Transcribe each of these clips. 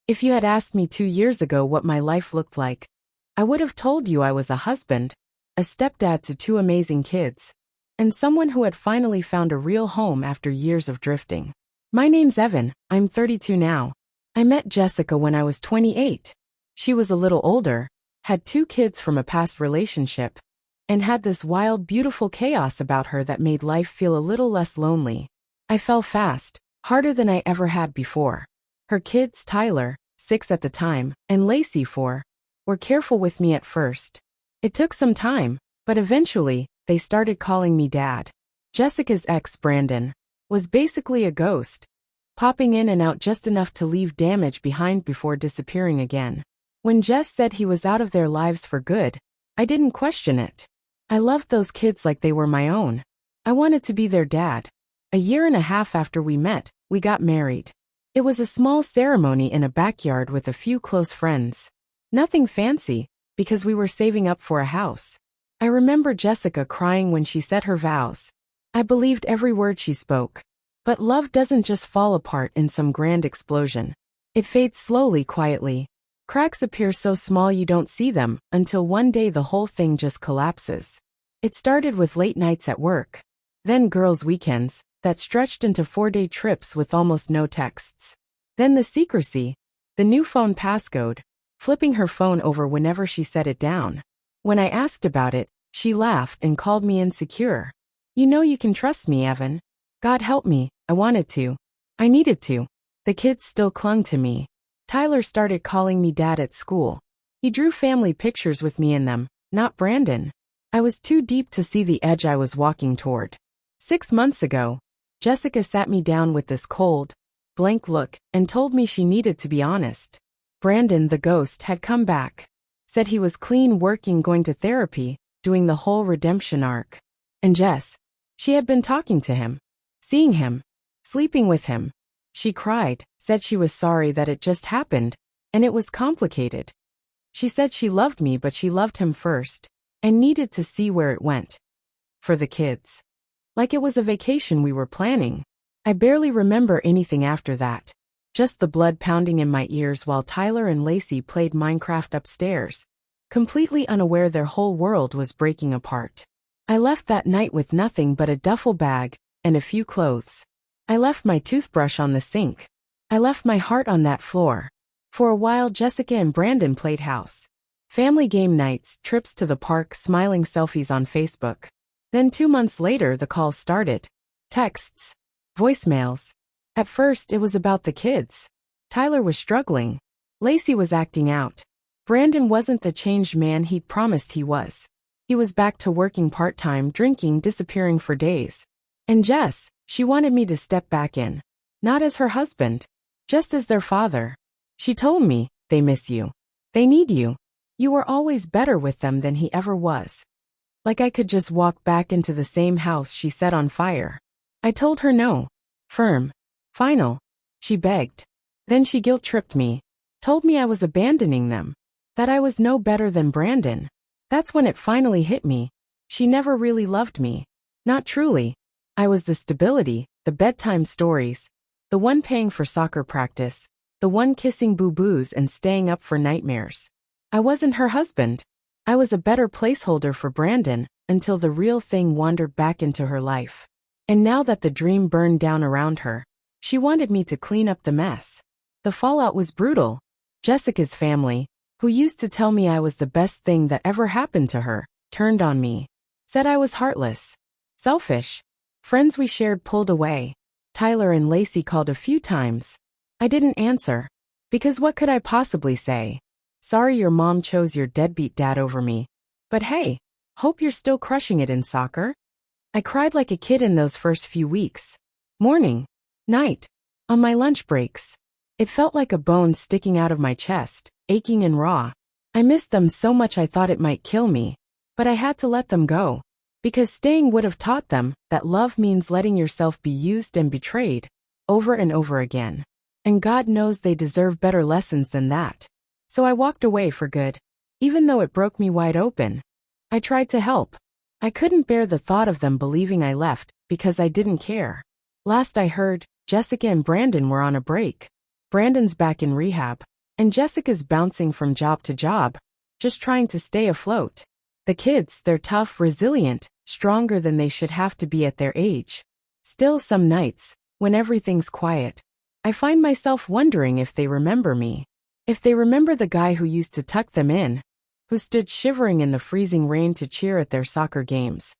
If you had asked me 2 years ago what my life looked like, I would have told you I was a husband, a stepdad to two amazing kids, and someone who had finally found a real home after years of drifting. My name's Evan, I'm 32 now. I met Jessica when I was 28. She was a little older, had 2 kids from a past relationship, and had this wild, beautiful chaos about her that made life feel a little less lonely. I fell fast, harder than I ever had before. Her kids, Tyler, 6 at the time, and Lacey, 4, were careful with me at first. It took some time, but eventually, they started calling me Dad. Jessica's ex, Brandon, was basically a ghost, popping in and out just enough to leave damage behind before disappearing again. When Jess said he was out of their lives for good, I didn't question it. I loved those kids like they were my own. I wanted to be their dad. A year and a half after we met, we got married. It was a small ceremony in a backyard with a few close friends. Nothing fancy, because we were saving up for a house. I remember Jessica crying when she said her vows. I believed every word she spoke. But love doesn't just fall apart in some grand explosion. It fades slowly, quietly. Cracks appear so small you don't see them, until one day the whole thing just collapses. It started with late nights at work. Then girls' weekends, that stretched into 4-day trips with almost no texts. Then the secrecy, the new phone passcode, flipping her phone over whenever she set it down. When I asked about it, she laughed and called me insecure. You know you can trust me, Evan. God help me, I wanted to. I needed to. The kids still clung to me. Tyler started calling me Dad at school. He drew family pictures with me in them, not Brandon. I was too deep to see the edge I was walking toward. 6 months ago, Jessica sat me down with this cold, blank look and told me she needed to be honest. Brandon, the ghost, had come back. Said he was clean, working, going to therapy, doing the whole redemption arc. And Jess, she had been talking to him, seeing him, sleeping with him. She cried, said she was sorry that it just happened, and it was complicated. She said she loved me, but she loved him first, and needed to see where it went. For the kids. Like it was a vacation we were planning. I barely remember anything after that. Just the blood pounding in my ears while Tyler and Lacey played Minecraft upstairs, completely unaware their whole world was breaking apart. I left that night with nothing but a duffel bag and a few clothes. I left my toothbrush on the sink. I left my heart on that floor. For a while Jessica and Brandon played house. Family game nights, trips to the park, smiling selfies on Facebook. Then 2 months later the calls started. Texts. Voicemails. At first it was about the kids. Tyler was struggling. Lacey was acting out. Brandon wasn't the changed man he'd promised he was. He was back to working part-time, drinking, disappearing for days. And Jess, she wanted me to step back in. Not as her husband, just as their father. She told me, they miss you. They need you. You were always better with them than he ever was. Like I could just walk back into the same house she set on fire. I told her no. Firm. Final. She begged. Then she guilt-tripped me. Told me I was abandoning them. That I was no better than Brandon. That's when it finally hit me. She never really loved me. Not truly. I was the stability, the bedtime stories, the one paying for soccer practice, the one kissing boo-boos and staying up for nightmares. I wasn't her husband. I was a better placeholder for Brandon, until the real thing wandered back into her life. And now that the dream burned down around her, she wanted me to clean up the mess. The fallout was brutal. Jessica's family, who used to tell me I was the best thing that ever happened to her, turned on me. Said I was heartless. Selfish. Friends we shared pulled away. Tyler and Lacey called a few times. I didn't answer. Because what could I possibly say? Sorry your mom chose your deadbeat dad over me. But hey, hope you're still crushing it in soccer. I cried like a kid in those first few weeks. Morning. Night. On my lunch breaks. It felt like a bone sticking out of my chest, aching and raw. I missed them so much I thought it might kill me. But I had to let them go. Because staying would have taught them that love means letting yourself be used and betrayed, over and over again. And God knows they deserve better lessons than that. So I walked away for good. Even though it broke me wide open. I tried to help. I couldn't bear the thought of them believing I left, because I didn't care. Last I heard, Jessica and Brandon were on a break. Brandon's back in rehab. And Jessica's bouncing from job to job, just trying to stay afloat. The kids, they're tough, resilient, stronger than they should have to be at their age. Still, some nights, when everything's quiet, I find myself wondering if they remember me. If they remember the guy who used to tuck them in, who stood shivering in the freezing rain to cheer at their soccer games,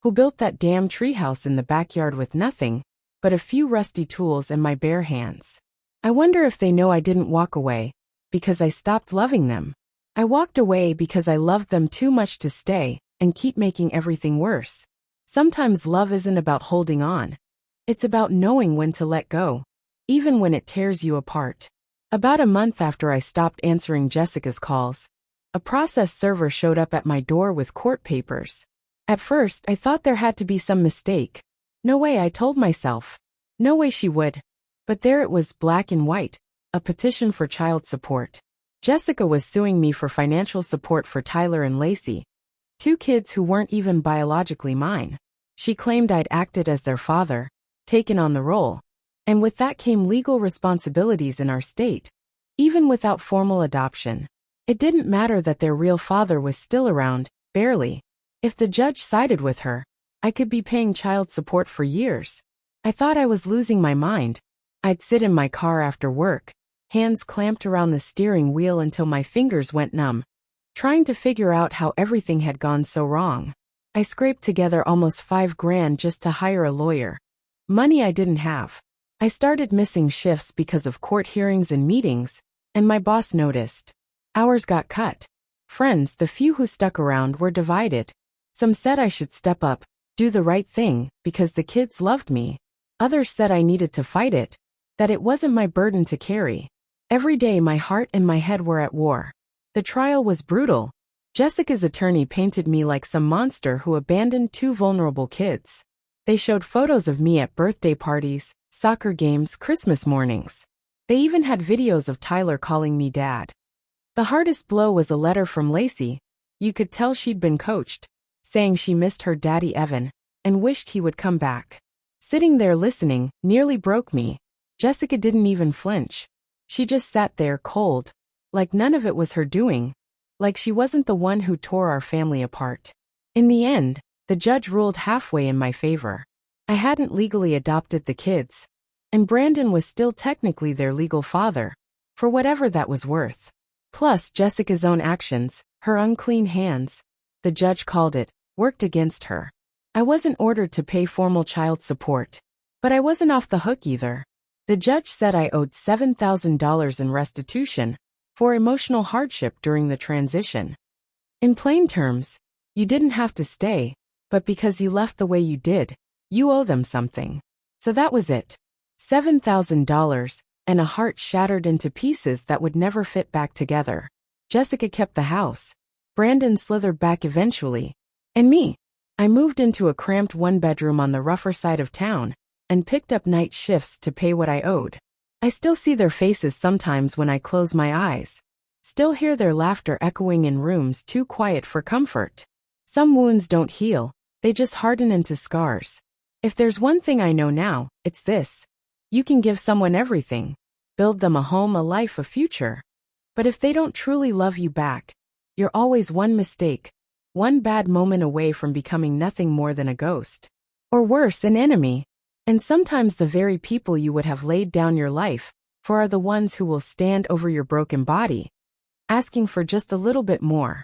who built that damn treehouse in the backyard with nothing but a few rusty tools and my bare hands. I wonder if they know I didn't walk away because I stopped loving them. I walked away because I loved them too much to stay and keep making everything worse. Sometimes love isn't about holding on. It's about knowing when to let go, even when it tears you apart. About a month after I stopped answering Jessica's calls, a process server showed up at my door with court papers. At first, I thought there had to be some mistake. No way, I told myself. No way she would. But there it was, black and white, a petition for child support. Jessica was suing me for financial support for Tyler and Lacey, 2 kids who weren't even biologically mine. She claimed I'd acted as their father, taken on the role, and with that came legal responsibilities in our state, even without formal adoption. It didn't matter that their real father was still around, barely. If the judge sided with her, I could be paying child support for years. I thought I was losing my mind. I'd sit in my car after work, hands clamped around the steering wheel until my fingers went numb, trying to figure out how everything had gone so wrong. I scraped together almost $5,000 just to hire a lawyer. Money I didn't have. I started missing shifts because of court hearings and meetings, and my boss noticed. Hours got cut. Friends, the few who stuck around, were divided. Some said I should step up, do the right thing, because the kids loved me. Others said I needed to fight it, that it wasn't my burden to carry. Every day my heart and my head were at war. The trial was brutal. Jessica's attorney painted me like some monster who abandoned 2 vulnerable kids. They showed photos of me at birthday parties, soccer games, Christmas mornings. They even had videos of Tyler calling me dad. The hardest blow was a letter from Lacey. You could tell she'd been coached, saying she missed her daddy Evan and wished he would come back. Sitting there listening nearly broke me. Jessica didn't even flinch. She just sat there cold, like none of it was her doing, like she wasn't the one who tore our family apart. In the end, the judge ruled halfway in my favor. I hadn't legally adopted the kids, and Brandon was still technically their legal father, for whatever that was worth. Plus, Jessica's own actions, her unclean hands, the judge called it, worked against her. I wasn't ordered to pay formal child support, but I wasn't off the hook either. The judge said I owed $7,000 in restitution for emotional hardship during the transition. In plain terms, you didn't have to stay, but because you left the way you did, you owe them something. So that was it. $7,000, and a heart shattered into pieces that would never fit back together. Jessica kept the house. Brandon slithered back eventually. And me. I moved into a cramped 1-bedroom on the rougher side of town, and picked up night shifts to pay what I owed. I still see their faces sometimes when I close my eyes. Still hear their laughter echoing in rooms too quiet for comfort. Some wounds don't heal, they just harden into scars. If there's one thing I know now, it's this. You can give someone everything. Build them a home, a life, a future. But if they don't truly love you back, you're always one mistake, one bad moment away from becoming nothing more than a ghost. Or worse, an enemy. And sometimes the very people you would have laid down your life for are the ones who will stand over your broken body, asking for just a little bit more.